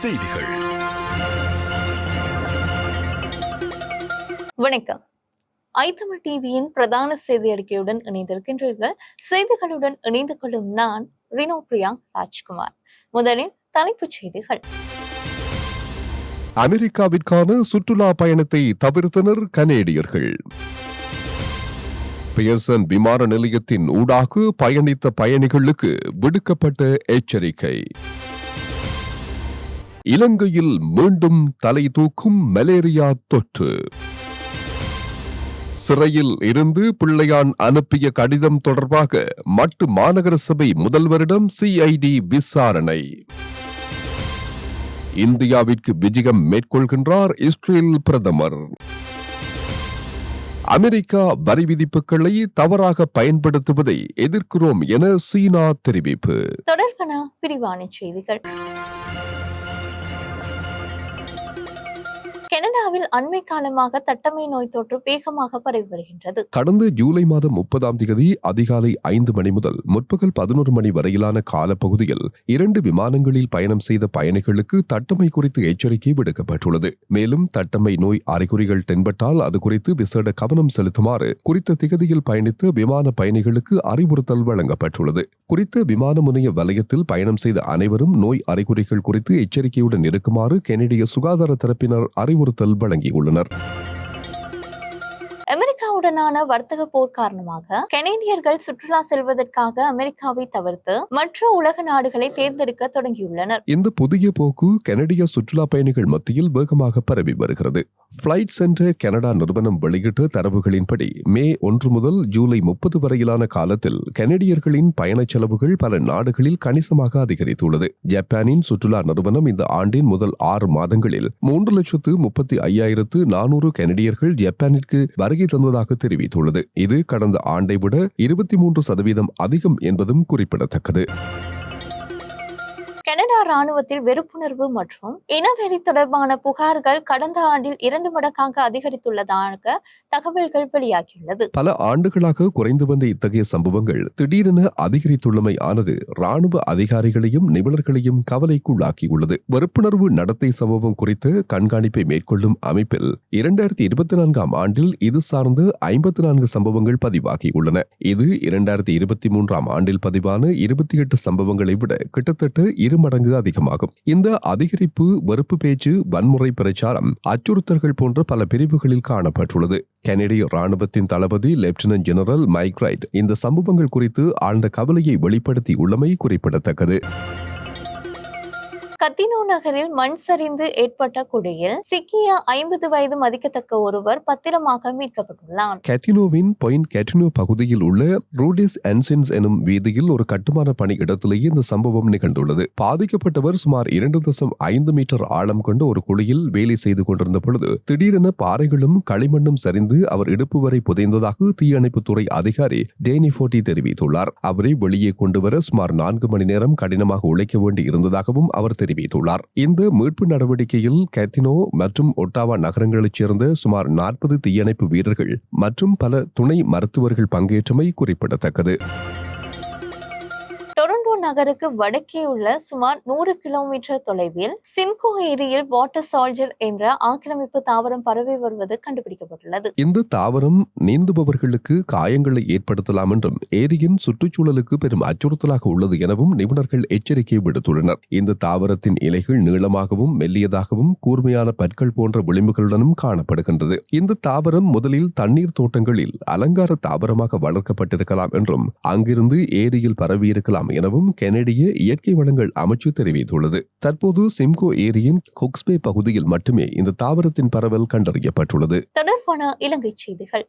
செய்திகள். வணக்கம். ஐத்தமிழ் டிவியின் பிரதான செய்தி அறிக்கையுடன் இணைந்திருக்கின்றீர்கள். செய்திகளுடன் இணைந்து கொள்ளும் நான் ரினோ பிரியா ராஜ்குமார். முதலில் தலைப்புச் செய்திகள். அமெரிக்காவிற்கான சுற்றுலா பயணத்தை தவிர்த்தனர் கனேடியர்கள். பியர்சன் விமான நிலையத்தின் ஊடாக பயணித்த பயணிகளுக்கு விடுக்கப்பட்ட எச்சரிக்கை. இலங்கையில் மீண்டும் தலை தூக்கும் மலேரியா தொற்று. சிறையில் இருந்து பிள்ளையான் அனுப்பிய கடிதம் தொடர்பாக மட்டு மாநகர சபை முதல்வரிடம் சிஐடி விசாரணை. இந்தியாவிற்கு விஜயம் மேற்கொள்கின்றார் இஸ்ரேல் பிரதமர். அமெரிக்கா வரி விதிப்புகளை தவறாக பயன்படுத்துவதை எதிர்க்கிறோம் என சீனா தெரிவிப்பு. தொடர்பான விரிவான செய்திகள். கனடாவில் அண்மை காலமாக தட்டம்மை நோய் தொற்று வேகமாக பரவி வருகின்றது. கடந்த ஜூலை மாதம் 30ஆம் தேதி அதிகாலை 5 மணி முதல் முற்பகல் 11 மணி வரையிலான காலப்பகுதியில் 2 விமானங்களில் பயணம் செய்த பயணிகளுக்கு தட்டம்மை குறித்து எச்சரிக்கை விடுக்கப்பட்டுள்ளது. மேலும் தட்டம்மை நோய் அறிகுறிகள் தென்பட்டால் அது குறித்து விசேட கவனம் செலுத்துமாறு குறித்த திகதியில் பயணித்த விமான பயணிகளுக்கு அறிவுறுத்தல் வழங்கப்பட்டுள்ளது. குறித்த விமான முனைய வலயத்தில் பயணம் செய்த அனைவரும் நோய் அறிகுறிகள் குறித்து எச்சரிக்கையுடன் இருக்குமாறு கனடிய சுகாதார தரப்பினர் அறிவுறுத்தல் வழங்கியுள்ளனர். அமெரிக்காவுடனான வர்த்தக போர் காரணமாக கனேடியர்கள் சுற்றுலா செல்வதற்காக அமெரிக்காவை தவிர்த்து மற்ற உலக நாடுகளை தேர்ந்தெடுக்க தொடங்கியுள்ளனர். இந்த புதிய போக்கு கனடிய சுற்றுலா பயணிகள் மத்தியில் வேகமாக பரவி வருகிறது. பிளைட் சென்டர் கனடா நிறுவனம் வெளியிட்ட தரவுகளின்படி மே 1 முதல் ஜூலை 30 வரையிலான காலத்தில் கனடியர்களின் பயணச் செலவுகள் பல நாடுகளில் கணிசமாக அதிகரித்துள்ளது. ஜப்பானின் சுற்றுலா நிறுவனம் இந்த ஆண்டின் முதல் 6 மாதங்களில் 3,35,400 கனடியர்கள் ஜப்பானிற்கு வருகை தந்ததாக தெரிவித்துள்ளது. இது கடந்த ஆண்டை விட 23% அதிகம் என்பதும் குறிப்பிடத்தக்கது. கனடா ராணுவத்தில் வெறுப்புணர்வு மற்றும் இனவெறி தொடர்பான புகார்கள் கடந்த ஆண்டில் 2 மடங்காக அதிகரித்துள்ளதாக தகவல்கள் வெளியாகியுள்ளது. பல ஆண்டுகளாக குறைந்து வந்த இத்தகைய சம்பவங்கள் திடீரென அதிகரித்துள்ளமை ஆனது ராணுவ அதிகாரிகளையும் நிபுணர்களையும் கவலைக்குள்ளாக்கியுள்ளது. வெறுப்புணர்வு நடத்தை சம்பவம் குறித்து கண்காணிப்பை மேற்கொள்ளும் அமைப்பில் 2024ஆம் ஆண்டில் இது சார்ந்து 54 சம்பவங்கள் பதிவாகியுள்ளன. இது 2023ஆம் ஆண்டில் பதிவான 28 சம்பவங்களை விட கிட்டத்தட்ட 2 மடங்கு அதிகமாகும். இந்த அதிகரிப்பு வெறுப்பு பேச்சு, வன்முறை பிரச்சாரம், அச்சுறுத்தல்கள் போன்ற பல பிரிவுகளில் காணப்பட்டுள்ளது. கனடிய ராணுவத்தின் தளபதி லெப்டினன்ட் ஜெனரல் மைக் ரைட் இந்த சம்பவங்கள் குறித்து ஆழ்ந்த கவலையை வெளிப்படுத்தி உள்ளமை குறிப்பிடத்தக்கது. கத்தினோ நகரில் மண் சரிந்து ஏற்பட்ட குழியில் சிக்கிய 50 வயது மதிக்கத்தக்க ஒருவர் பத்திரமாக மீட்கப்பட்டுள்ளார். கத்தினோவின் பாயிண்ட் கட்டினோ பகுதியில் உள்ள ரூடிஸ் அன்சின்ஸ் எனும் வீதியில் ஒரு கட்டுமான பணி இடத்திலேயே இந்த சம்பவம் நிகழ்ந்துள்ளது. பாதிக்கப்பட்டவர் சுமார் 2.5 மீட்டர் ஆழம் கொண்ட ஒரு குழியில் வேலை செய்து கொண்டிருந்த பொழுது திடீரென பாறைகளும் களிமண்ணும் சரிந்து அவர் இடுப்பு வரை புதைந்ததாக தீயணைப்புத்துறை அதிகாரி டேனி ஃபோர்டி தெரிவித்துள்ளார். அவரை வெளியே கொண்டுவர சுமார் 4 மணி நேரம் கடினமாக உழைக்க வேண்டி இருந்ததாகவும் அவர் தெரிவித்துள்ளார். இந்த மீட்பு நடவடிக்கையில் கத்தினோ மற்றும் ஒட்டாவா நகரங்களைச் சேர்ந்த சுமார் 40 தீயணைப்பு வீரர்கள் மற்றும் பல துணை மருத்துவர்கள் பங்கேற்றமை குறிப்பிடத்தக்கது. டொரண்டோ நகருக்கு வடக்கே உள்ள சுமார் 100 கிலோமீட்டர் தொலைவில் சிம்கோ ஏரியில் வாட்டர் சால்ஜர் என்ற ஆக்கிரமிப்பு தாவரம் பரவி வருவது கண்டுபிடிக்கப்பட்டுள்ளது. இந்த தாவரம் நீந்துபவர்களுக்கு காயங்களை ஏற்படுத்தலாம் என்றும் ஏரியின் சுற்றுச்சூழலுக்கு பெரும் அச்சுறுத்தலாக உள்ளது எனவும் நிபுணர்கள் எச்சரிக்கை விடுத்துள்ளனர். இந்த தாவரத்தின் இலைகள் நீளமாகவும் மெல்லியதாகவும் கூர்மையான பற்கள் போன்ற விளிம்புகளுடனும் காணப்படுகின்றது. இந்த தாவரம் முதலில் தண்ணீர் தோட்டங்களில் அலங்கார தாவரமாக வளர்க்கப்பட்டிருக்கலாம் என்றும் அங்கிருந்து ஏரியில் பரவியிருக்கலாம் எனவும் கனடிய இயற்கை வளங்கள் அமைச்சு தெரிவித்துள்ளது. தற்போது சிம்கோ ஏரியின் குக்ஸ்பே பகுதியில் மட்டுமே இந்த தாவரத்தின் பரவல் கண்டறியப்பட்டுள்ளது. தொடர்பான இலங்கை செய்திகள்.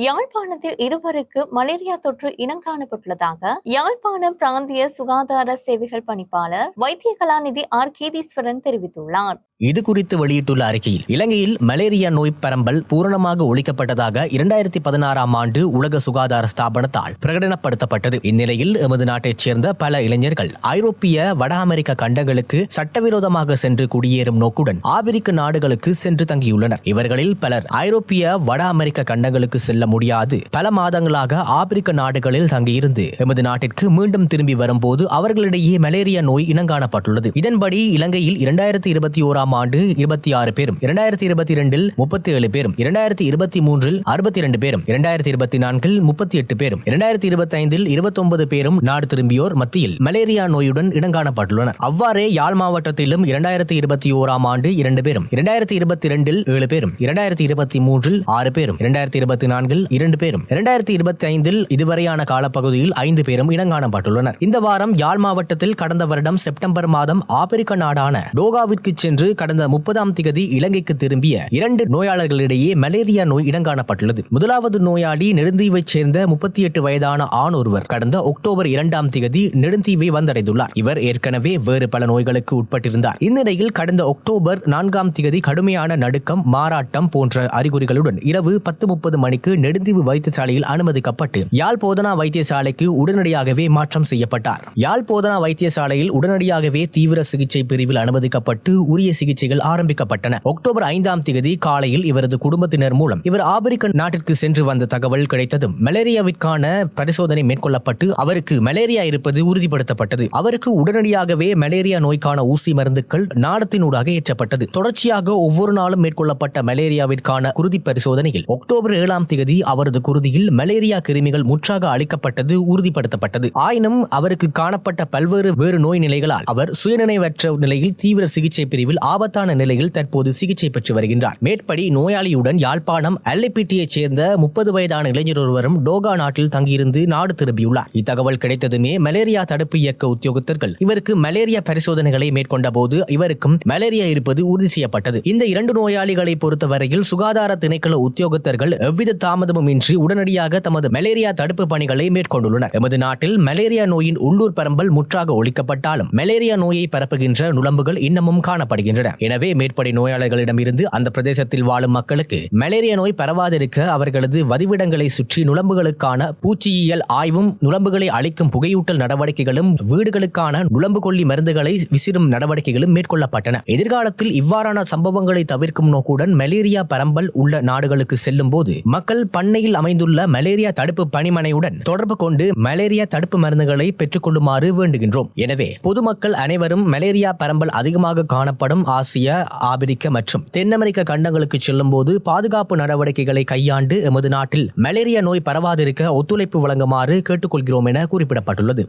யாழ்ப்பாணத்தில் 2 மலேரியா தொற்று இனங்காணப்பட்டுள்ளதாக யாழ்ப்பாணம் பிராந்திய சுகாதார சேவைகள் பணிப்பாளர் வைத்திய கலாநிதி ஆர் கீதீஸ்வரன் தெரிவித்துள்ளார். இது குறித்து வெளியிட்டுள்ள அறிக்கையில் இலங்கையில் மலேரியா நோய் பரம்பல் பூரணமாக ஒழிக்கப்பட்டதாக 2016 ஆண்டு உலக சுகாதார ஸ்தாபனத்தால் பிரகடனப்படுத்தப்பட்டது. இந்நிலையில் எமது நாட்டைச் சேர்ந்த பல இளைஞர்கள் ஐரோப்பிய வட அமெரிக்க கண்டங்களுக்கு சட்டவிரோதமாக சென்று குடியேறும் நோக்குடன் ஆப்பிரிக்க நாடுகளுக்கு சென்று தங்கியுள்ளனர். இவர்களில் பலர் ஐரோப்பிய வட அமெரிக்க கண்டங்களுக்கு செல்ல முடியாது பல மாதங்களாக ஆப்பிரிக்க நாடுகளில் தங்கியிருந்து எமது நாட்டிற்கு மீண்டும் திரும்பி வரும்போது அவர்களிடையே மலேரியா நோய் இனங்காணப்பட்டுள்ளது. இதன்படி இலங்கையில் 2021 ஆண்டு 26 பேரும், 2022 37 பேரும், 2023 62 பேரும், 2024 38 பேரும், 2025 29 பேரும் நாடு திரும்பியோர் மத்தியில் மலேரியா நோயுடன் இனங்காணப்பட்டுள்ளனர். அவ்வாறே யாழ் மாவட்டத்திலும் 2021 ஆண்டு 2 பேரும், 2022 7 பேரும், 2023 6 பேரும், 2024 2 பேரும், 2025 இதுவரையான காலப்பகுதியில் 5 பேரும் இனங்காணப்பட்டுள்ளனர். இந்த வாரம் யாழ் மாவட்டத்தில் கடந்த வருடம் செப்டம்பர் மாதம் ஆப்பிரிக்க நாடான டோகாவிற்கு சென்று கடந்த 30ஆம் திகதி இலங்கைக்கு திரும்பிய 2 நோயாளர்களிடையே மலேரியா நோய் இனங்காணப்பட்டுள்ளது. முதலாவது நோயாளி நெடுந்தீவைச் சேர்ந்த 38 வயதான ஆண் ஒருவர் கடந்த அக்டோபர் 2ஆம் திகதி நெடுந்தீவை வந்தடைந்துள்ளார். இவர் ஏற்கனவே வேறு பல நோய்களுக்கு உட்பட்டிருந்தார். இந்நிலையில் கடந்த அக்டோபர் 4ஆம் திகதி கடுமையான நடுக்கம், மாறாட்டம் போன்ற அறிகுறிகளுடன் இரவு 10:30 மணிக்கு நெடுந்தீவு வைத்தியசாலையில் அனுமதிக்கப்பட்டு யாழ் போதனா வைத்தியசாலைக்கு உடனடியாகவே மாற்றம் செய்யப்பட்டார். யாழ் போதனா வைத்தியசாலையில் உடனடியாகவே தீவிர சிகிச்சை பிரிவில் அனுமதிக்கப்பட்டு உரிய சிகிச்சைகள் ஆரம்பிக்கப்பட்டன. அக்டோபர் 5ஆம் தேதி காலையில் இவரது குடும்பத்தினர் மூலம் இவர் ஆப்பிரிக்க நாட்டிற்கு சென்று வந்த தகவல் கிடைத்ததும் மலேரியாவிற்கான பரிசோதனை மேற்கொள்ளப்பட்டு அவருக்கு மலேரியா இருப்பது உறுதிப்படுத்தப்பட்டது. அவருக்கு உடனடியாகவே மலேரியா நோய்க்கான ஊசி மருந்துகள் நாடத்தினூடாக ஏற்றப்பட்டது. தொடர்ச்சியாக ஒவ்வொரு நாளும் மேற்கொள்ளப்பட்ட மலேரியாவிற்கான குருதி பரிசோதனையில் அக்டோபர் 7ஆம் தேதி அவரது குருதியில் மலேரியா கிருமிகள் முற்றாக அழிக்கப்பட்டது உறுதிப்படுத்தப்பட்டது. ஆயினும் அவருக்கு காணப்பட்ட பல்வேறு வேறு நோய் நிலைகளால் அவர் சுயநினைவற்ற நிலையில் தீவிர சிகிச்சை பிரிவில் ஆபத்தான நிலையில் தற்போது சிகிச்சை பெற்று வருகின்றார். மேற்படி நோயாளியுடன் யாழ்ப்பாணம் அல்லைப்பிட்டியைச் சேர்ந்த 30 வயதான இளைஞர் ஒருவரும் டோகா நாட்டில் தங்கியிருந்து நாடு திரும்பியுள்ளார். இத்தகவல் கிடைத்ததுமே மலேரியா தடுப்பு இயக்க உத்தியோகத்தர்கள் இவருக்கு மலேரியா பரிசோதனைகளை மேற்கொண்ட போது இவருக்கும் மலேரியா இருப்பது உறுதி செய்யப்பட்டது. இந்த 2 நோயாளிகளை பொறுத்தவரையில் சுகாதார திணைக்கள உத்தியோகத்தர்கள் எவ்வித தாமதமும் இன்றி உடனடியாக தமது மலேரியா தடுப்பு பணிகளை மேற்கொண்டுள்ளனர். எமது நாட்டில் மலேரியா நோயின் உள்ளூர் பரம்பல் முற்றாக ஒழிக்கப்பட்டாலும் மலேரியா நோயை பரப்புகின்ற நுளம்புகள் இன்னமும் காணப்படுகின்றன. எனவே மேற்படி நோயாளர்களிடமிருந்து அந்த பிரதேசத்தில் வாழும் மக்களுக்கு மலேரியா நோய் பரவாதிருக்க அவர்களது வதிவிடங்களை சுற்றி நுளம்புகளுக்கான பூச்சியியல் ஆய்வும், நுளம்புகளை அழிக்கும் புகையூட்டல் நடவடிக்கைகளும், வீடுகளுக்கான நுளம்பு கொல்லி மருந்துகளை விசிறும் நடவடிக்கைகளும் மேற்கொள்ளப்பட்டன. எதிர்காலத்தில் இவ்வாறான சம்பவங்களை தவிர்க்கும் நோக்குடன் மலேரியா பரம்பல் உள்ள நாடுகளுக்கு செல்லும் போது மக்கள் பண்ணையில் அமைந்துள்ள மலேரியா தடுப்பு பணிமனையுடன் தொடர்பு கொண்டு மலேரியா தடுப்பு மருந்துகளை பெற்றுக் கொள்ளுமாறு வேண்டுகின்றோம். எனவே பொதுமக்கள் அனைவரும் மலேரியா பரம்பல் அதிகமாக காணப்படும் ஆசிய, ஆப்பிரிக்க மற்றும் தென் அமெரிக்க கண்டங்களுக்கு செல்லும் போது பாதுகாப்பு நடவடிக்கைகளை கையாண்டு எமது நாட்டில் மலேரியா நோய் பரவாதிருக்க ஒத்துழைப்பு வழங்குமாறு கேட்டுக்கொள்கிறோம் என குறிப்பிடப்பட்டுள்ளது.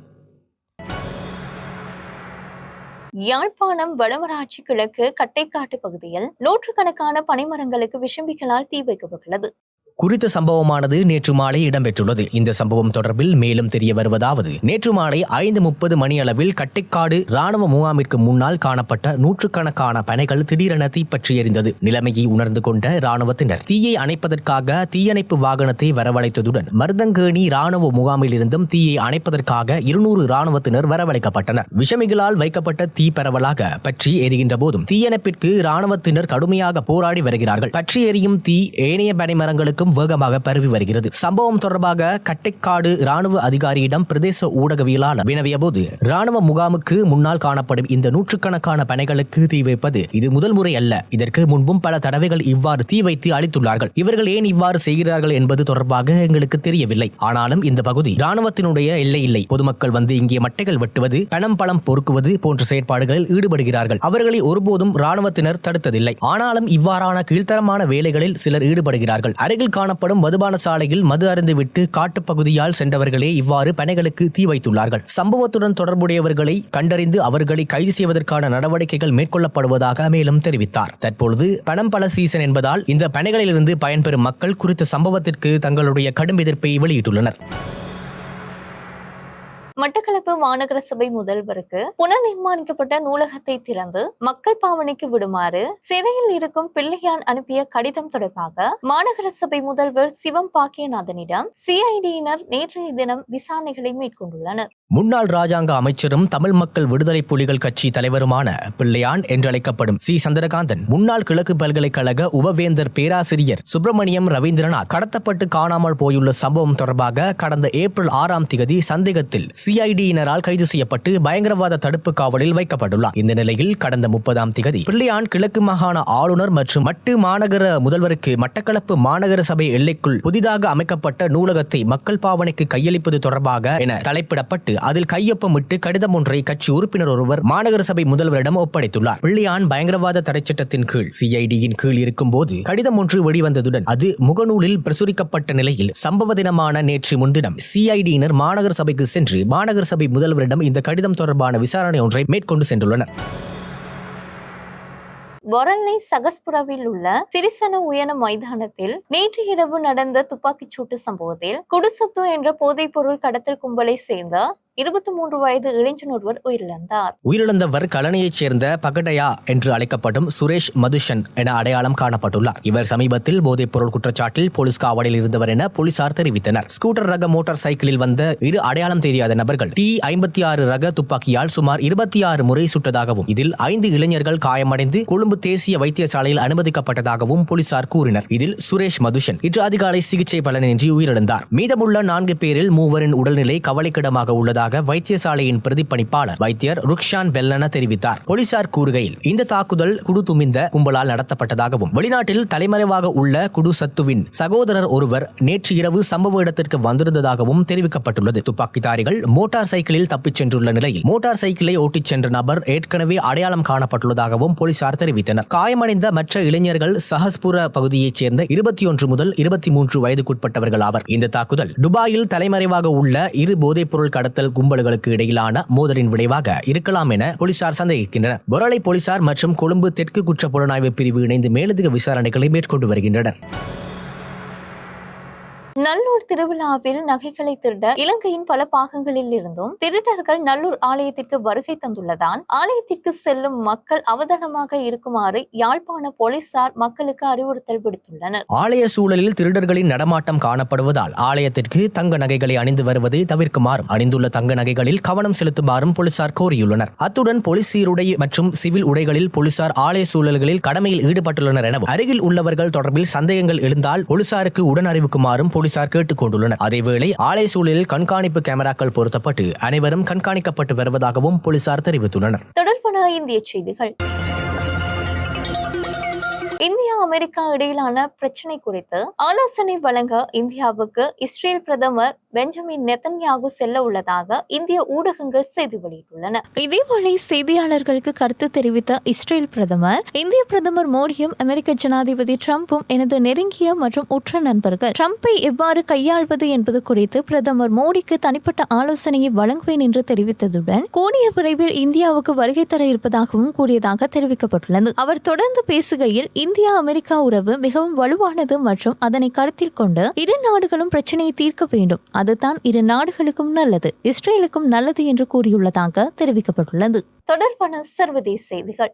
யாழ்ப்பாணம் வடமராட்சி கிழக்கு கட்டைக்காட்டு பகுதியில் நூற்றுக்கணக்கான பனைமரங்களுக்கு விஷம்பிகளால் தீ வைக்கப்பட்டுள்ளது. குறித்த சம்பவமானது நேற்று மாலை இடம்பெற்றுள்ளது. இந்த சம்பவம் தொடர்பில் மேலும் தெரிய வருவதாவது, நேற்று மாலை 5:30 மணி அளவில் கட்டைக்காடு ராணுவ முகாமிற்கு முன்னால் காணப்பட்ட நூற்றுக்கணக்கான பனைகள் திடீரென தீப்பற்றி எரிந்தது. நிலைமையை உணர்ந்து கொண்ட ராணுவத்தினர் தீயை அணைப்பதற்காக தீயணைப்பு வாகனத்தை வரவழைத்ததுடன் மருதங்கேணி ராணுவ முகாமில் இருந்தும் தீயை அணைப்பதற்காக 200 ராணுவத்தினர் வரவழைக்கப்பட்டனர். விஷமிகளால் வைக்கப்பட்ட தீ பரவலாக பற்றி எரிகின்ற போதும் தீயணைப்பிற்கு ராணுவத்தினர் கடுமையாக போராடி வருகிறார்கள். பற்றி எரியும் தீ ஏனைய பனைமரங்களுக்கும் வேகமாக பரவி வருகிறது. சம்பவம் தொடர்பாக கட்டைக்காடு ராணுவ அதிகாரியிடம் பிரதேச ஊடகவியலாளர் வினவிய போது, ராணுவ முகாமுக்கு முன்னால் காணப்படும் இந்த நூற்றுக்கணக்கான பனைகளுக்கு தீ வைப்பது இது முதல் முறை அல்ல. இதற்கு முன்பும் பல தடவைகள் இவ்வாறு தீ வைத்து அழித்துள்ளார்கள். இவர்கள் ஏன் இவ்வாறு செய்கிறார்கள் என்பது தொடர்பாக எங்களுக்கு தெரியவில்லை. ஆனாலும் இந்த பகுதி ராணுவத்தினுடைய எல்லை இல்லை. பொதுமக்கள் வந்து இங்கே மட்டைகள் வெட்டுவது, பணம் பொறுக்குவது போன்ற செயற்பாடுகளில் ஈடுபடுகிறார்கள். அவர்களை ஒருபோதும் ராணுவத்தினர் தடுத்ததில்லை. ஆனாலும் இவ்வாறான கீழ்த்தரமான வேலைகளில் சிலர் ஈடுபடுகிறார்கள். அருகில் காணப்படும் மதுபான சாலையில் மது அருந்துவிட்டு காட்டுப்பகுதியால் சென்றவர்களே இவ்வாறு பனைகளுக்கு தீ வைத்துள்ளார்கள். சம்பவத்துடன் தொடர்புடையவர்களை கண்டறிந்து அவர்களை கைது செய்வதற்கான நடவடிக்கைகள் மேற்கொள்ளப்படுவதாக மேலும் தெரிவித்தார். தற்பொழுது பனம்பழ சீசன் என்பதால் இந்த பனைகளிலிருந்து பயன்பெறும் மக்கள் குறித்த சம்பவத்திற்கு தங்களுடைய கடும் எதிர்ப்பை வெளியிட்டுள்ளனர். மட்டக்களப்பு மாநகர சபை முதல்வருக்கு புனர்நிர்மாணிக்கப்பட்ட நூலகத்தை திறந்து மக்கள் பாவனைக்கு விடுமாறு சிறையில் இருக்கும் பிள்ளையான் அனுப்பிய கடிதம் தொடர்பாக மாநகர சபை முதல்வர் சிவம் பாக்கியநாதனிடம் சிஐடியினர் நேற்றைய தினம் விசாரணைகளை மேற்கொண்டுள்ளனர். முன்னாள் ராஜாங்க அமைச்சரும் தமிழ் மக்கள் விடுதலை புலிகள் கட்சி தலைவருமான பிள்ளையான் என்றழைக்கப்படும் சி சந்திரகாந்தன் முன்னாள் கிழக்கு பல்கலைக்கழக உபவேந்தர் பேராசிரியர் சுப்பிரமணியம் ரவீந்திரநாத் கடத்தப்பட்டு காணாமல் போயுள்ள சம்பவம் தொடர்பாக கடந்த ஏப்ரல் 6ஆம் திகதி சந்தேகத்தில் சிஐடியினரால் கைது செய்யப்பட்டு பயங்கரவாத தடுப்பு காவலில் வைக்கப்பட்டுள்ளார். இந்த நிலையில் கடந்த 30ஆம் திகதி பிள்ளையான் கிழக்கு மாகாண ஆளுநர் மற்றும் மட்டு மாநகர முதல்வருக்கு மட்டக்களப்பு மாநகர சபை எல்லைக்குள் புதிதாக அமைக்கப்பட்ட நூலகத்தை மக்கள் பாவனைக்கு கையளிப்பது தொடர்பாக என தலைப்பிடப்பட்டு அதில் கையொப்பமிட்டு கடிதம் ஒன்றை கட்சி உறுப்பினர் ஒருவர் மாநகர சபை முதல்வரிடம் ஒப்படைத்துள்ளார். பிள்ளையான் பயங்கரவாத தடைச்சட்டத்தின் கீழ் சிஐடியின் கீழ் இருக்கும் போது கடிதம் ஒன்று வெளிவந்ததுடன் அது முகநூலில் பிரசுரிக்கப்பட்ட நிலையில் சம்பவ தினமான நேற்று முன்தினம் சிஐடியினர் மாநகர சபைக்கு சென்று மாநகர சபை முதல்வரிடம் இந்த கடிதம் தொடர்பான விசாரணை ஒன்றை மேற்கொண்டு சென்றுள்ளனர். பொரல்னை சகஸ்புராவில் உள்ள சிறிசன உயன மைதானத்தில் நேற்று இரவு நடந்த துப்பாக்கிச் சூட்டு சம்பவத்தில் குடுசத்து என்ற போதைப் பொருள் கடத்தல் கும்பலை சேர்ந்த 23 வயது இளைஞன் ஒருவர் உயிரிழந்தார். உயிரிழந்தவர் கலனையைச் சேர்ந்த பகடயா என்று அழைக்கப்படும் சுரேஷ் மதுஷன் என அடையாளம் காணப்பட்டுள்ளார். இவர் சமீபத்தில் போதைப் பொருள் குற்றச்சாட்டில் போலீஸ் காவலில் இருந்தவர் என போலீசார் தெரிவித்தனர். ஸ்கூட்டர் ரக மோட்டார் சைக்கிளில் வந்த இரு அடையாளம் தெரியாத நபர்கள் T56 ரக துப்பாக்கியால் சுமார் 26 முறை சுட்டதாகவும் இதில் 5 இளைஞர்கள் காயமடைந்து கொழும்பு தேசிய வைத்தியசாலையில் அனுமதிக்கப்பட்டதாகவும் போலீசார் கூறினர். இதில் சுரேஷ் மதுஷன் இன்று அதிகாலை சிகிச்சை பலனின்றி உயிரிழந்தார். மீதமுள்ள 4 பேரில் 3 உடல்நிலை கவலைக்கிடமாக உள்ளதாக வைத்தியசாலையின் பிரதிப்பணிப்பாளர் வைத்தியர் ருக்ஷான் பெல்லன தெரிவித்தார். போலீசார் கூறுகையில் இந்த தாக்குதல் குடு துமிந்த கும்பலால் நடத்தப்பட்டதாகவும் வெளிநாட்டில் தலைமறைவாக உள்ள குடு சத்துவின் சகோதரர் ஒருவர் நேற்று இரவு சம்பவ இடத்திற்கு வந்திருந்ததாகவும் தெரிவிக்கப்பட்டுள்ளது. துப்பாக்கிதாரிகள் மோட்டார் சைக்கிளில் தப்பிச் சென்றுள்ள நிலையில் மோட்டார் சைக்கிளை ஓட்டிச் சென்ற நபர் ஏற்கனவே அடையாளம் காணப்பட்டுள்ளதாகவும் போலீசார் தெரிவித்தனர். காயமடைந்த மற்ற இளைஞர்கள் சஹஸ்புர பகுதியைச் சேர்ந்த 21 முதல் 23 வயதுக்குட்பட்டவர்கள் ஆவர். இந்த தாக்குதல் துபாயில் தலைமறைவாக உள்ள இரு போதைப் பொருள் கடத்தல் கும்பல்களுக்கு இடையிலான மோதலின் விளைவாக இருக்கலாம் என போலீசார் சந்தேகிக்கின்றனர். பொரளை போலீசார் மற்றும் கொழும்பு தெற்கு குற்ற புலனாய்வு பிரிவு இணைந்து மேலதிக விசாரணைகளை மேற்கொண்டு வருகின்றனர். நல்லூர் திருவிழாவில் நகைகளை திருட இலங்கையின் பல பாகங்களில் இருந்தும் திருடர்கள் நல்லூர் ஆலயத்திற்கு வருகை தந்துள்ளதால் ஆலயத்திற்கு செல்லும் மக்கள் அவதானமாக இருக்குமாறு யாழ்ப்பாண போலீசார் மக்களுக்கு அறிவுறுத்தல் விடுத்துள்ளனர். ஆலய சூழலில் திருடர்களின் நடமாட்டம் காணப்படுவதால் ஆலயத்திற்கு தங்க நகைகளை அணிந்து வருவது தவிர்க்குமாறும் அணிந்துள்ள தங்க நகைகளில் கவனம் செலுத்துமாறும் போலீசார் கோரியுள்ளனர். அத்துடன் போலீஸ் சீருடை மற்றும் சிவில் உடைகளில் போலீசார் ஆலய சூழல்களில் கடமையில் ஈடுபட்டுள்ளனர் எனவும் அருகில் உள்ளவர்கள் தொடர்பில் சந்தேகங்கள் எழுந்தால் போலீசாருக்கு உடன் அறிவிக்குமாறும் போலீசார் கேட்டுக் கொண்டுள்ளனர். அதேவேளை ஆலய சூழலில் கண்காணிப்பு கேமராக்கள் பொருத்தப்பட்டு அனைவரும் கண்காணிக்கப்பட்டு வருவதாகவும் போலீசார் தெரிவித்துள்ளனர். தொடர்பான இந்திய செய்திகள். இந்தியா அமெரிக்கா இடையிலான பிரச்சினை குறித்து ஆலோசனை வழங்க இந்தியாவுக்கு இஸ்ரேல் பிரதமர் பெஞ்சமின் நெத்தன்யாகு செல்ல உள்ளதாக இந்திய ஊடகங்கள் செய்தி வெளியிட்டுள்ளன. இதேவேளை செய்தியாளர்களுக்கு கருத்து தெரிவித்த இஸ்ரேல் பிரதமர், இந்திய பிரதமர் மோடியும் அமெரிக்க ஜனாதிபதி டிரம்பும் எனது நெருங்கிய மற்றும் உற்ற நண்பர்கள். டிரம்பை எவ்வாறு கையாள்வது என்பது குறித்து பிரதமர் மோடிக்கு தனிப்பட்ட ஆலோசனையை வழங்குவேன் என்று தெரிவித்ததுடன் கூடிய விரைவில் இந்தியாவுக்கு வருகை தர இருப்பதாகவும் கூறியதாக தெரிவிக்கப்பட்டுள்ளது. அவர் தொடர்ந்து பேசுகையில், இந்தியா அமெரிக்கா உறவு மிகவும் வலுவானது மற்றும் அதனை கருத்தில் கொண்டு இரு நாடுகளும் பிரச்சனையை தீர்க்க வேண்டும். அதுதான் இரு நாடுகளுக்கும் நல்லது, இஸ்ரேலுக்கும் நல்லது என்று கூறியுள்ளதாக தெரிவிக்கப்பட்டுள்ளது. தொடர்பான சர்வதேச செய்திகள்.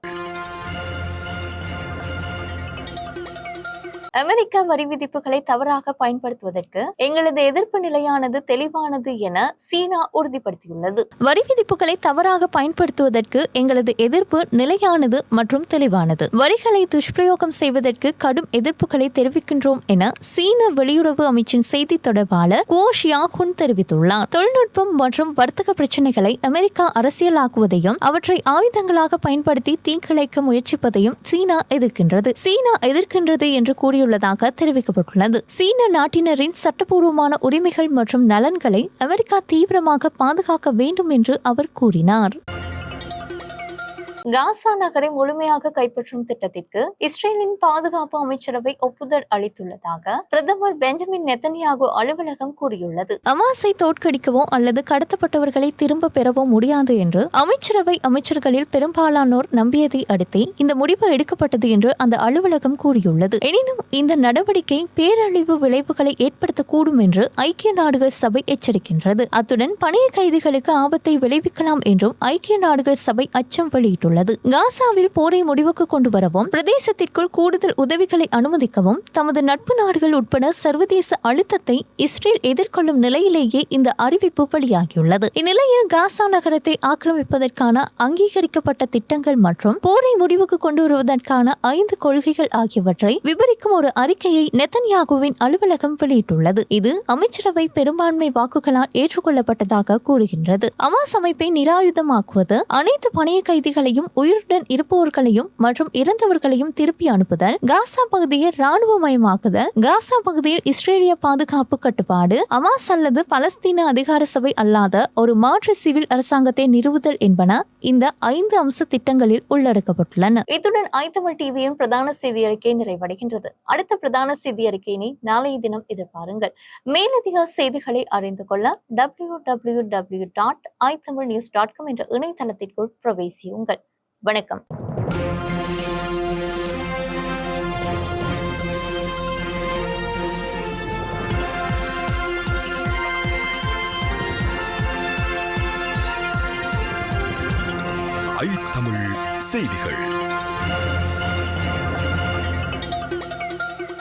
அமெரிக்க வரி விதிப்புகளை தவறாக பயன்படுத்துவதற்கு எங்களது எதிர்ப்பு நிலையானது தெளிவானது என சீனா உறுதிப்படுத்தியுள்ளது. வரி விதிப்புகளை தவறாக பயன்படுத்துவதற்கு எங்களது எதிர்ப்பு நிலையானது மற்றும் தெளிவானது. வரிகளை துஷ்பிரயோகம் செய்வதற்கு கடும் எதிர்ப்புகளை தெரிவிக்கின்றோம் என சீன வெளியுறவு அமைச்சின் செய்தி தொடர்பாளர் குவோ ஷியாகுன் தெரிவித்துள்ளார். தொழில்நுட்பம் மற்றும் வர்த்தக பிரச்சனைகளை அமெரிக்கா அரசியலாக்குவதையும் அவற்றை ஆயுதங்களாக பயன்படுத்தி தீங்கிழைக்க முயற்சிப்பதையும் சீனா எதிர்க்கின்றது என்று கூறியுள்ளதாக தெரிவிக்கப்பட்டுள்ளது. சீன நாட்டினரின் சட்டப்பூர்வமான உரிமைகள் மற்றும் நலன்களை அமெரிக்கா தீவிரமாக பாதுகாக்க வேண்டும் என்று அவர் கூறினார். காசா நகரை முழுமையாக கைப்பற்றும் திட்டத்திற்கு இஸ்ரேலின் பாதுகாப்பு அமைச்சரவை ஒப்புதல் அளித்துள்ளதாக பிரதமர் பெஞ்சமின் நெத்தன்யாகு அலுவலகம் கூறியுள்ளது. ஹமாஸை தோற்கடிக்கவோ அல்லது கடத்தப்பட்டவர்களை திரும்ப பெறவோ முடியாது என்று அமைச்சரவை அமைச்சர்களில் பெரும்பாலானோர் நம்பியதை அடுத்தே இந்த முடிவு எடுக்கப்பட்டது என்று அந்த அலுவலகம் கூறியுள்ளது. எனினும் இந்த நடவடிக்கை பேரழிவு விளைவுகளை ஏற்படுத்தக்கூடும் என்று ஐக்கிய நாடுகள் சபை எச்சரிக்கின்றது. அத்துடன் பணைய கைதிகளுக்கு ஆபத்தை விளைவிக்கலாம் என்றும் ஐக்கிய நாடுகள் சபை அச்சம் வெளியிட்டுள்ளது. காசாவில் போரை முடிவுக்கு கொண்டு வரவும் பிரதேசத்திற்குள் கூடுதல் உதவிகளை அனுமதிக்கவும் தமது நட்பு நாடுகள் உட்பட சர்வதேச அழுத்தத்தை இஸ்ரேல் எதிர்கொள்ளும் நிலையிலேயே இந்த அறிவிப்பு வெளியாகியுள்ளது. இந்நிலையில் காசா நகரத்தை ஆக்கிரமிப்பதற்கான அங்கீகரிக்கப்பட்ட திட்டங்கள் மற்றும் போரை முடிவுக்கு கொண்டு வருவதற்கான 5 கொள்கைகள் ஆகியவற்றை விவரிக்கும் ஒரு அறிக்கையை நெத்தன்யாகுவின் அலுவலகம் வெளியிட்டுள்ளது. இது அமைச்சரவை பெரும்பான்மை வாக்குகளால் ஏற்றுக்கொள்ளப்பட்டதாக கூறுகின்றது. ஹமாஸ் அமைப்பை நிராயுதமாக்குவது, அனைத்து பணைய கைதிகளையும் உயிருடன் இருப்பவர்களையும் மற்றும் இறந்தவர்களையும் திருப்பி அனுப்புதல், காசா பகுதியை ராணுவமயமாக்குதல், காசா பகுதியில் இஸ்ரேலிய பாதுகாப்பு கட்டுப்பாடு, ஹமாஸ் அல்லது பலஸ்தீன அதிகார சபை அல்லாத ஒரு மாற்று சிவில் அரசாங்கத்தை நிறுவுதல் என்பன இந்த 5 அம்ச திட்டங்களில் உள்ளடக்கப்பட்டுள்ளன. இத்துடன் ஐதமிழ் டிவியின் பிரதான செய்தி அறிக்கை நிறைவடைகின்றது. அடுத்த பிரதான செய்தி அறிக்கையினை நாளைய தினம் எதிர்பாருங்கள். மேலதிக செய்திகளை அறிந்து கொள்ள www.itamilnews.com என்ற இணையதளத்திற்குள் பிரவேசியுங்கள். வணக்கம். ஐ தமிழ் செய்திகள்.